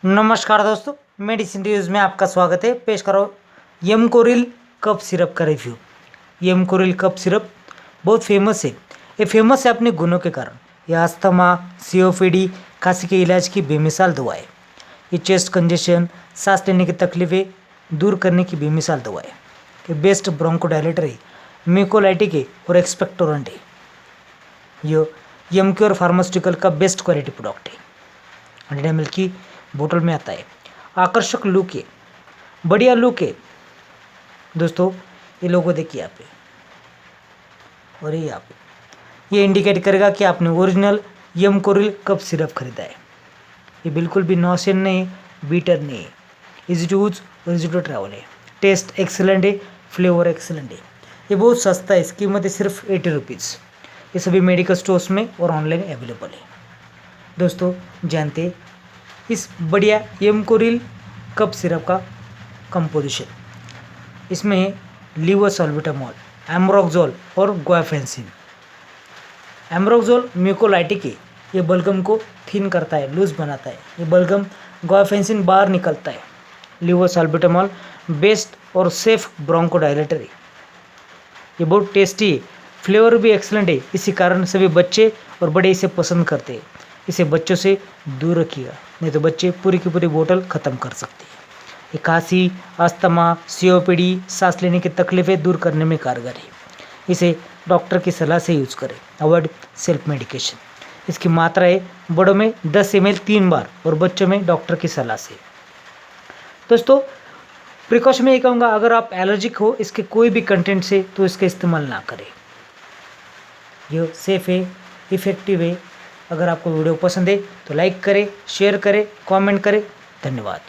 नमस्कार दोस्तों, medicine reviews में आपका स्वागत है। पेश करो यमकोरिल कफ सिरप का रिव्यू। यमकोरिल कफ सिरप बहुत फेमस है। ये फेमस है अपने गुणों के कारण। ये अस्थमा, सीओपीडी, खांसी के इलाज की बेमिसाल दवा है। ये चेस्ट कंजेशन, सांस लेने की तकलीफें दूर करने की बेमिसाल दवा है। ये बेस्ट ब्रोंकोडायलेटर है, म्यूकोलाइटिक है और एक्सपेक्टोरेंट है। ये यमक्योर फार्मास्यूटिकल का बेस्ट क्वालिटी प्रोडक्ट है। 100 ml की बोतल में आता है। आकर्षक लुक है, बढ़िया लुक है दोस्तों। ये लोगो देखिए यहाँ पे और ये यहाँ पे, ये इंडिकेट करेगा कि आपने ओरिजिनल यमकोरिल कफ सिरप खरीदा है। ये बिल्कुल भी नॉसियन नहीं है, बीटर नहीं है। इजी टू यूज और इजी टू ट्रैवल है। टेस्ट एक्सीलेंट है, फ्लेवर एक्सीलेंट है। ये बहुत सस्ता है, इसकी कीमत है सिर्फ 80 रुपीज़। ये सभी मेडिकल स्टोर्स में और ऑनलाइन अवेलेबल है। दोस्तों जानते इस बढ़िया यमकोरिल कफ सिरप का कंपोजिशन। इसमें लीवोसॉल्बिटामॉल, एम्ब्रोक्सोल और गुआफेंसिन। एम्ब्रोक्सोल म्यूकोलाइटिक है, ये बलगम को थिन करता है, लूज बनाता है। ये बलगम गुआफेंसिन बाहर निकलता है। लीवोसॉल्बिटामॉल बेस्ट और सेफ ब्रोंकोडायलेटर है। ये बहुत टेस्टी है, फ्लेवर भी एक्सलेंट है। इसी कारण सभी बच्चे और बड़े इसे पसंद करते हैं। इसे बच्चों से दूर रखिएगा, नहीं तो बच्चे पूरी की पूरी बोतल ख़त्म कर सकते हैं। ये खांसी, अस्थमा, सीओपीडी, सांस लेने की तकलीफ़ें दूर करने में कारगर है। इसे डॉक्टर की सलाह से यूज़ करें, अवॉइड सेल्फ मेडिकेशन। इसकी मात्रा है बड़ों में 10 ml 3 बार और बच्चों में डॉक्टर की सलाह से। दोस्तों प्रिकॉशन में ये कहूँगा, अगर आप एलर्जिक हो इसके कोई भी कंटेंट से तो इसका इस्तेमाल ना करें। यह सेफ़ है, इफ़ेक्टिव है। अगर आपको वीडियो पसंद है तो लाइक करें, शेयर करें, कमेंट करें। धन्यवाद।